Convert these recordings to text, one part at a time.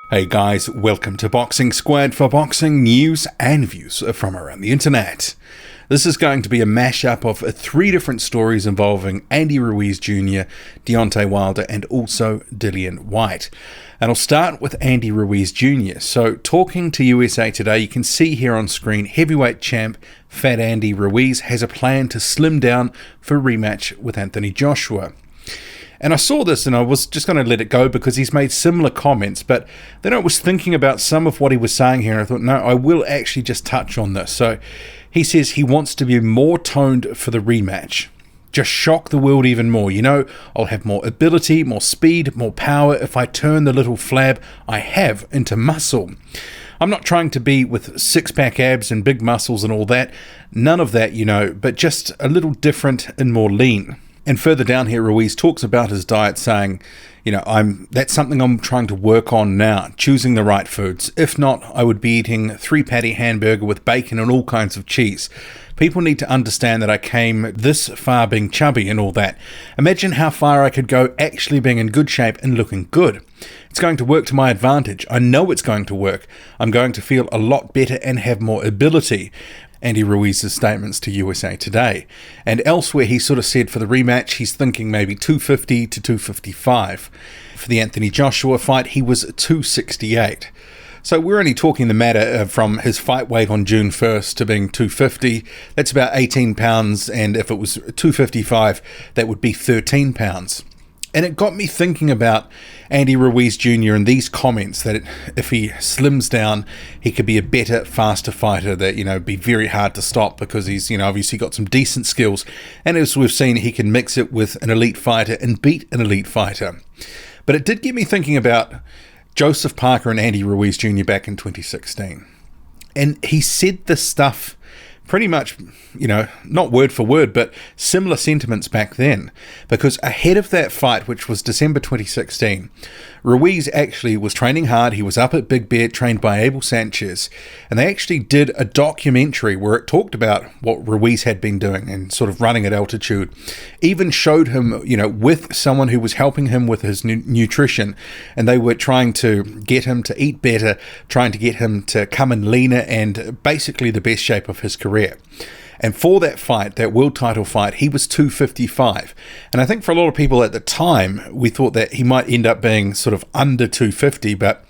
Hey guys, welcome to Boxing Squad for boxing news and views from around the internet. This is going to be a mashup of 3 different stories involving Andy Ruiz Jr., Deontay Wilder and also Dillian Whyte. And I'll start with Andy Ruiz Jr. So talking to USA Today, you can see here on screen heavyweight champ Fat Andy Ruiz has a plan to slim down for a rematch with Anthony Joshua. And I saw this and I was just going to let it go because he's made similar comments, but then I was thinking about some of what he was saying here and I thought, no, I will actually just touch on this. So he says he wants to be more toned for the rematch. Just shock the world even more. You know, I'll have more ability, more speed, more power if I turn the little flab I have into muscle. I'm not trying to be with six-pack abs and big muscles and all that. None of that, you know, but just a little different and more lean. And further down here, Ruiz talks about his diet, saying, you know, that's something I'm trying to work on now, choosing the right foods. If not, I would be eating 3-patty hamburger with bacon and all kinds of cheese. People need to understand that I came this far being chubby and all that. Imagine how far I could go actually being in good shape and looking good. It's going to work to my advantage. I know it's going to work. I'm going to feel a lot better and have more ability. Andy Ruiz's statements to USA Today. And elsewhere he sort of said for the rematch he's thinking maybe 250 to 255. For the Anthony Joshua fight he was 268. So we're only talking the matter from his fight weight on June 1st to being 250. That's about 18 pounds, and if it was 255 that would be 13 pounds. And it got me thinking about Andy Ruiz Jr. and these comments that if he slims down, he could be a better, faster fighter that, you know, be very hard to stop because he's, you know, obviously got some decent skills. And as we've seen, he can mix it with an elite fighter and beat an elite fighter. But it did get me thinking about Joseph Parker and Andy Ruiz Jr. back in 2016. And he said this stuff pretty much, you know, not word for word, but similar sentiments back then. Because ahead of that fight, which was December 2016, Ruiz actually was training hard. He was up at Big Bear, trained by Abel Sanchez. And they actually did a documentary where it talked about what Ruiz had been doing and sort of running at altitude. Even showed him, you know, with someone who was helping him with his nutrition. And they were trying to get him to eat better, trying to get him to come in leaner and basically the best shape of his career. And for that fight, that world title fight, he was 255. And I think for a lot of people at the time, we thought that he might end up being sort of under 250, but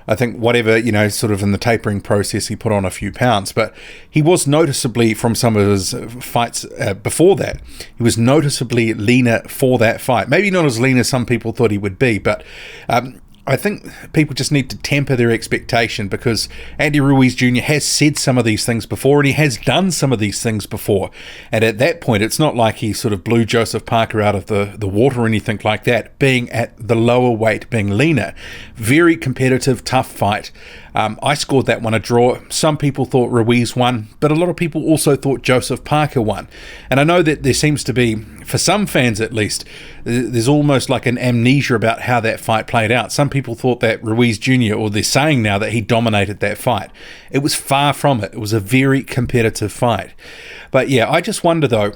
I think whatever, you know, sort of in the tapering process, he put on a few pounds. But he was noticeably, from some of his fights before that, he was noticeably leaner for that fight. Maybe not as lean as some people thought he would be, but I think people just need to temper their expectation because Andy Ruiz Jr. has said some of these things before and he has done some of these things before. And at that point, it's not like he sort of blew Joseph Parker out of the water or anything like that, being at the lower weight, being leaner. Very competitive, tough fight. I scored that one a draw. Some people thought Ruiz won, but a lot of people also thought Joseph Parker won. And I know that there seems to be, for some fans at least, there's almost like an amnesia about how that fight played out. Some people thought that Ruiz Jr., or they're saying now that he dominated that fight. It was far from it. It was a very competitive fight. But yeah, I just wonder though,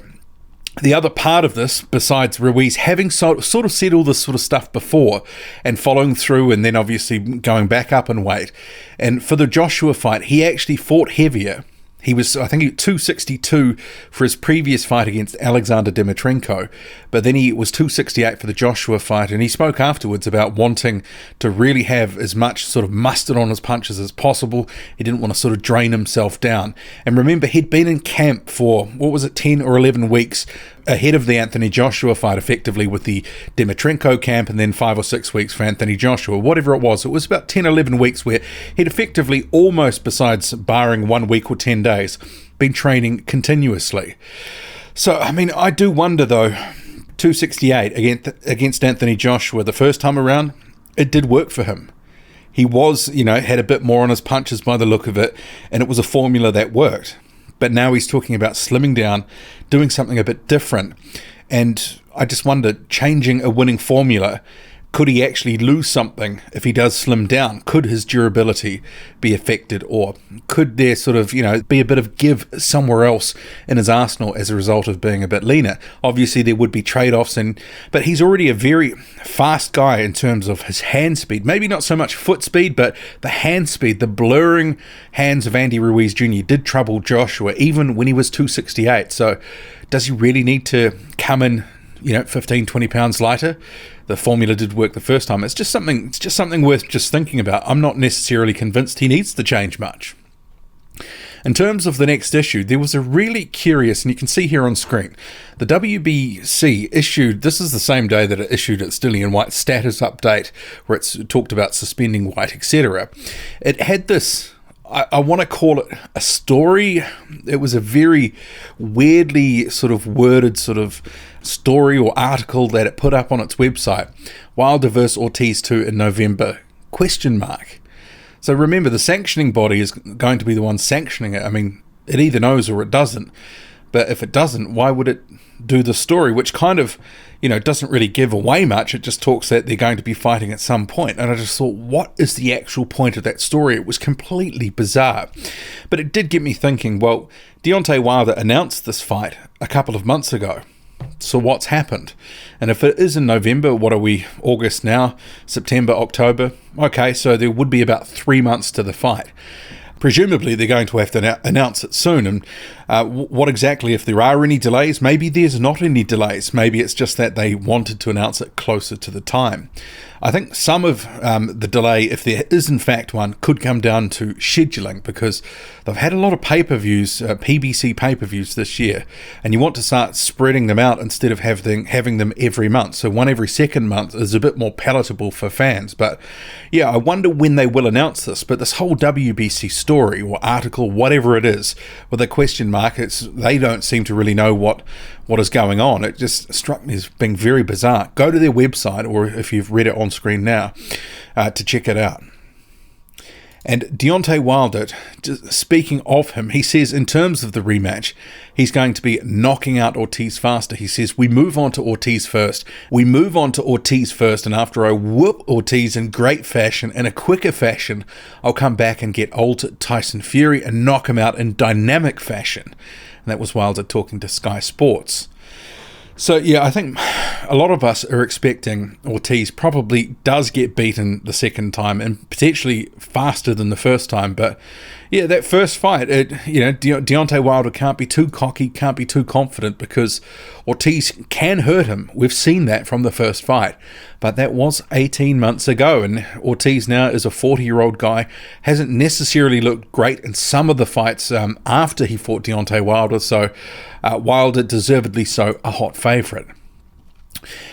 the other part of this, besides Ruiz having sort of said all this sort of stuff before and following through and then obviously going back up in weight, and for the Joshua fight, he actually fought heavier. He was, I think, 262 for his previous fight against Alexander Dimitrenko, but then he was 268 for the Joshua fight, and he spoke afterwards about wanting to really have as much sort of mustard on his punches as possible. He didn't want to sort of drain himself down. And remember, he'd been in camp for, 10 or 11 weeks ahead of the Anthony Joshua fight, effectively with the Dimitrenko camp, and then 5 or 6 weeks for Anthony Joshua, whatever it was about 10, 11 weeks where he'd effectively almost, besides barring 1 week or 10 days, been training continuously. So, I mean, I do wonder though, 268 against Anthony Joshua the first time around, it did work for him. He was, had a bit more on his punches by the look of it, and it was a formula that worked. But now he's talking about slimming down, doing something a bit different. And I just wonder, changing a winning formula Could he actually lose something if he does slim down? Could his durability be affected, or could there sort of, be a bit of give somewhere else in his arsenal as a result of being a bit leaner? Obviously, there would be trade-offs, but he's already a very fast guy in terms of his hand speed. Maybe not so much foot speed, but the hand speed, the blurring hands of Andy Ruiz Jr. did trouble Joshua, even when he was 268. So does he really need to come in 15, 20 pounds lighter? The formula did work the first time. It's just something worth just thinking about. I'm not necessarily convinced he needs to change much. In terms of the next issue, there was a really curious, and you can see here on screen, the WBC issued, this is the same day that it issued its Dillian Whyte status update, where it's talked about suspending Whyte, etc. It had this, I want to call it a story. It was a very weirdly sort of worded sort of story or article that it put up on its website. Wilder vs Ortiz 2 in November, ? So remember, the sanctioning body is going to be the one sanctioning it. I mean, it either knows or it doesn't. But if it doesn't, why would it do the story, which kind of, doesn't really give away much. It just talks that they're going to be fighting at some point. And I just thought, what is the actual point of that story? It was completely bizarre. But it did get me thinking, well, Deontay Wilder announced this fight a couple of months ago. So what's happened? And if it is in November, what are we, August now, September, October? Okay, so there would be about 3 months to the fight. Presumably they're going to have to announce it soon. And what exactly, if there are any delays? Maybe there's not any delays. Maybe it's just that they wanted to announce it closer to the time. I think some of the delay, if there is in fact one, could come down to scheduling, because they've had a lot of pay-per-views, PBC pay-per-views this year, and you want to start spreading them out instead of having them every month. So one every second month is a bit more palatable for fans. But yeah, I wonder when they will announce this. But this whole WBC story or article, whatever it is, with a question mark, they don't seem to really know what is going on. It just struck me as being very bizarre. Go to their website, or if you've read it on screen now, to check it out. And Deontay Wilder, speaking of him, he says in terms of the rematch, he's going to be knocking out Ortiz faster. He says, we move on to Ortiz first. And after I whoop Ortiz in great fashion, in a quicker fashion, I'll come back and get old Tyson Fury and knock him out in dynamic fashion. And that was Wilder talking to Sky Sports. So yeah, I think a lot of us are expecting Ortiz probably does get beaten the second time, and potentially faster than the first time. But yeah, that first fight, Deontay Wilder can't be too cocky, can't be too confident, because Ortiz can hurt him. We've seen that from the first fight. But that was 18 months ago, and Ortiz now is a 40-year-old guy, hasn't necessarily looked great in some of the fights after he fought Deontay Wilder, so Wilder, deservedly so, a hot favourite.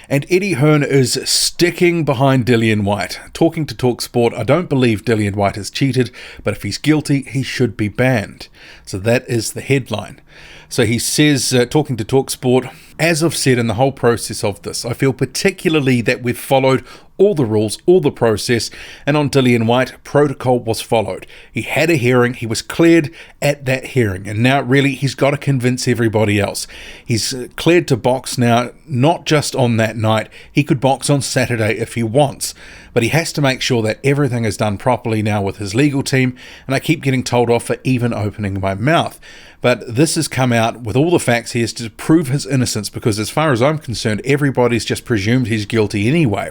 And Eddie Hearn is sticking behind Dillian Whyte. Talking to TalkSport, I don't believe Dillian Whyte has cheated, but if he's guilty, he should be banned. So that is the headline. So he says, talking to TalkSport, as I've said in the whole process of this, I feel particularly that we've followed all the rules, all the process, and on Dillian Whyte, protocol was followed. He had a hearing, he was cleared at that hearing, and now really he's got to convince everybody else. He's cleared to box now, not just on that night. He could box on Saturday if he wants, but he has to make sure that everything is done properly now with his legal team, and I keep getting told off for even opening my mouth. But this has come out with all the facts. He has to prove his innocence, because as far as I'm concerned, everybody's just presumed he's guilty anyway.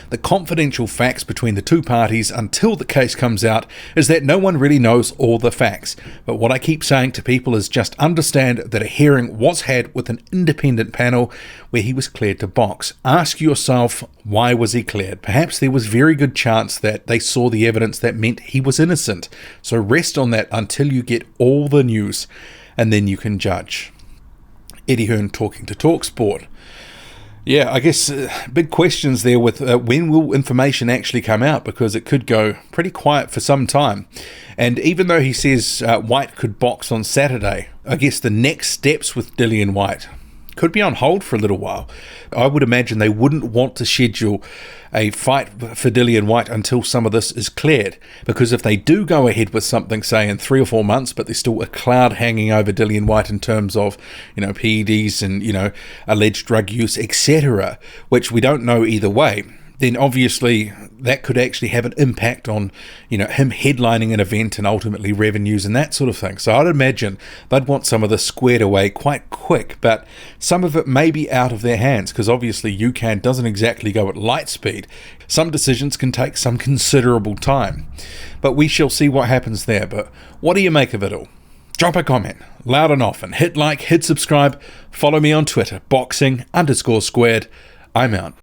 The confidential facts between the two parties until the case comes out is that no one really knows all the facts. But what I keep saying to people is just understand that a hearing was had with an independent panel where he was cleared to box. Ask yourself, why was he cleared? Perhaps there was very good chance that they saw the evidence that meant he was innocent. So rest on that until you get all the news, and then you can judge. Eddie Hearn talking to TalkSport. Yeah, I guess big questions there with when will information actually come out, because it could go pretty quiet for some time. And even though he says Whyte could box on Saturday, I guess the next steps with Dillian Whyte could be on hold for a little while. I would imagine they wouldn't want to schedule a fight for Dillian Whyte until some of this is cleared, because if they do go ahead with something, say in 3 or 4 months, but there's still a cloud hanging over Dillian Whyte in terms of, PEDs and, alleged drug use, etc., which we don't know either way, then obviously that could actually have an impact on, him headlining an event and ultimately revenues and that sort of thing. So I'd imagine they'd want some of this squared away quite quick, but some of it may be out of their hands because obviously UCAN doesn't exactly go at light speed. Some decisions can take some considerable time, but we shall see what happens there. But what do you make of it all? Drop a comment, loud and often. Hit like, hit subscribe, follow me on Twitter, boxing_squared. I'm out.